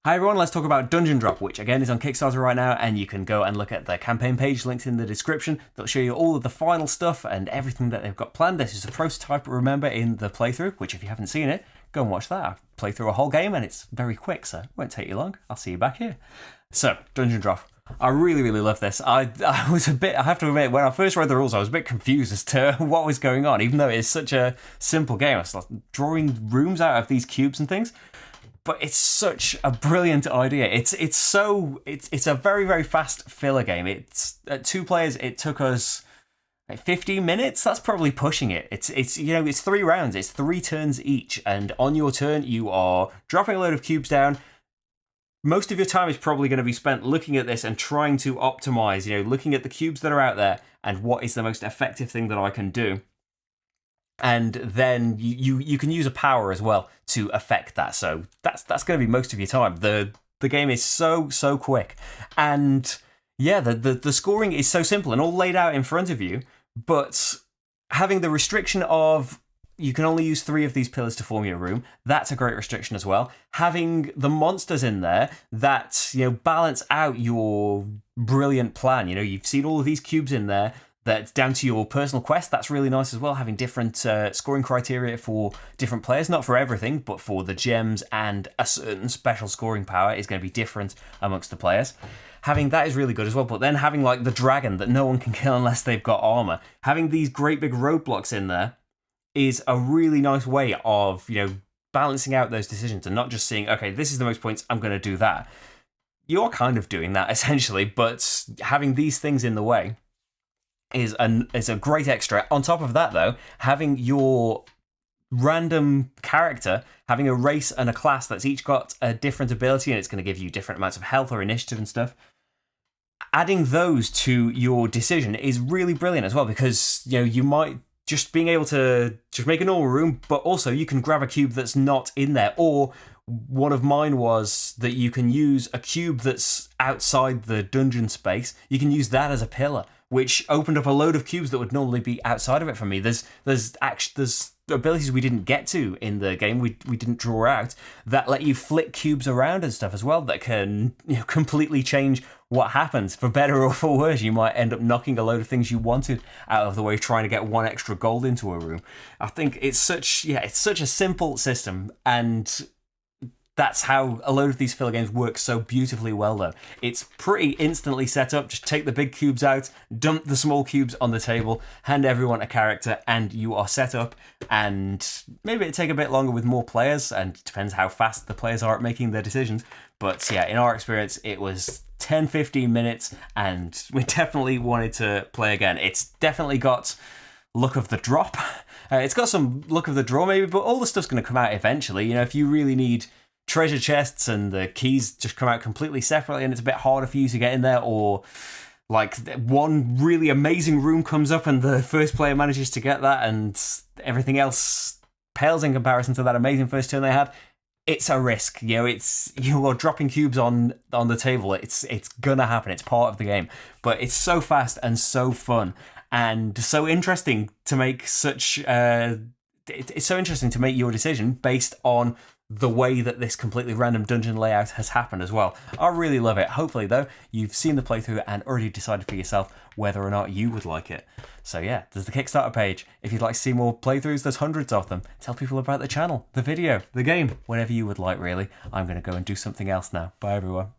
Hi everyone, let's talk about Dungeon Drop, which again is on Kickstarter right now, and you can go and look at the campaign page, linked in the description. That'll show you all of the final stuff and everything that they've got planned. This is a prototype, remember, in the playthrough, which if you haven't seen it, go and watch that. I've played through a whole game and it's very quick, so it won't take you long. I'll see you back here. So, Dungeon Drop. I really love this. I have to admit, when I first read the rules, I was a bit confused as to what was going on, even though it's such a simple game. I was like drawing rooms out of these cubes and things. But it's such a brilliant idea. It's a very fast filler game. It's at 2 players. It took us like 15 minutes. That's probably pushing it. It's 3 rounds. It's 3 turns each, and on your turn you are dropping a load of cubes down. Most of your time is probably going to be spent looking at this and trying to optimize. Looking at the cubes that are out there and what is the most effective thing that I can do. And then you can use a power as well to affect that. So that's going to be most of your time. The game is so quick, and yeah, the scoring is so simple and all laid out in front of you. But having the restriction of you can only use 3 of these pillars to form your room, that's a great restriction as well. Having the monsters in there that balance out your brilliant plan. You've seen all of these cubes in there. That's down to your personal quest. That's really nice as well, having different scoring criteria for different players. Not for everything, but for the gems, and a certain special scoring power is going to be different amongst the players. Having that is really good as well, but then having like the dragon that no one can kill unless they've got armor. Having these great big roadblocks in there is a really nice way of, balancing out those decisions and not just seeing, okay, this is the most points, I'm going to do that. You're kind of doing that essentially, but having these things in the way is a great extra. On top of that, though, having your random character, having a race and a class that's each got a different ability, and it's going to give you different amounts of health or initiative and stuff. Adding those to your decision is really brilliant as well, because you might just being able to just make a normal room, but also you can grab a cube that's not in there. Or one of mine was that you can use a cube that's outside the dungeon space. You can use that as a pillar, which opened up a load of cubes that would normally be outside of it for me. There's abilities we didn't get to in the game, we didn't draw out, that let you flick cubes around and stuff as well, that can completely change what happens. For better or for worse, you might end up knocking a load of things you wanted out of the way, trying to get 1 extra gold into a room. I think it's such a simple system, and that's how a load of these filler games work so beautifully well, though. It's pretty instantly set up. Just take the big cubes out, dump the small cubes on the table, hand everyone a character, and you are set up. And maybe it'd take a bit longer with more players, and it depends how fast the players are at making their decisions. But yeah, in our experience, it was 10-15 minutes, and we definitely wanted to play again. It's definitely got look of the drop. It's got some look of the draw, maybe, but all the stuff's going to come out eventually. If you really need treasure chests and the keys just come out completely separately and it's a bit harder for you to get in there, or like one really amazing room comes up and the first player manages to get that and everything else pales in comparison to that amazing first turn they had, it's a risk. You are dropping cubes on the table. It's gonna happen. It's part of the game. But it's so fast and so fun and so interesting to make it's so interesting to make your decision based on the way that this completely random dungeon layout has happened as well. I really love it. Hopefully, though, you've seen the playthrough and already decided for yourself whether or not you would like it. So yeah, there's the Kickstarter page. If you'd like to see more playthroughs, there's hundreds of them. Tell people about the channel, the video, the game, whatever you would like, really. I'm going to go and do something else now. Bye, everyone.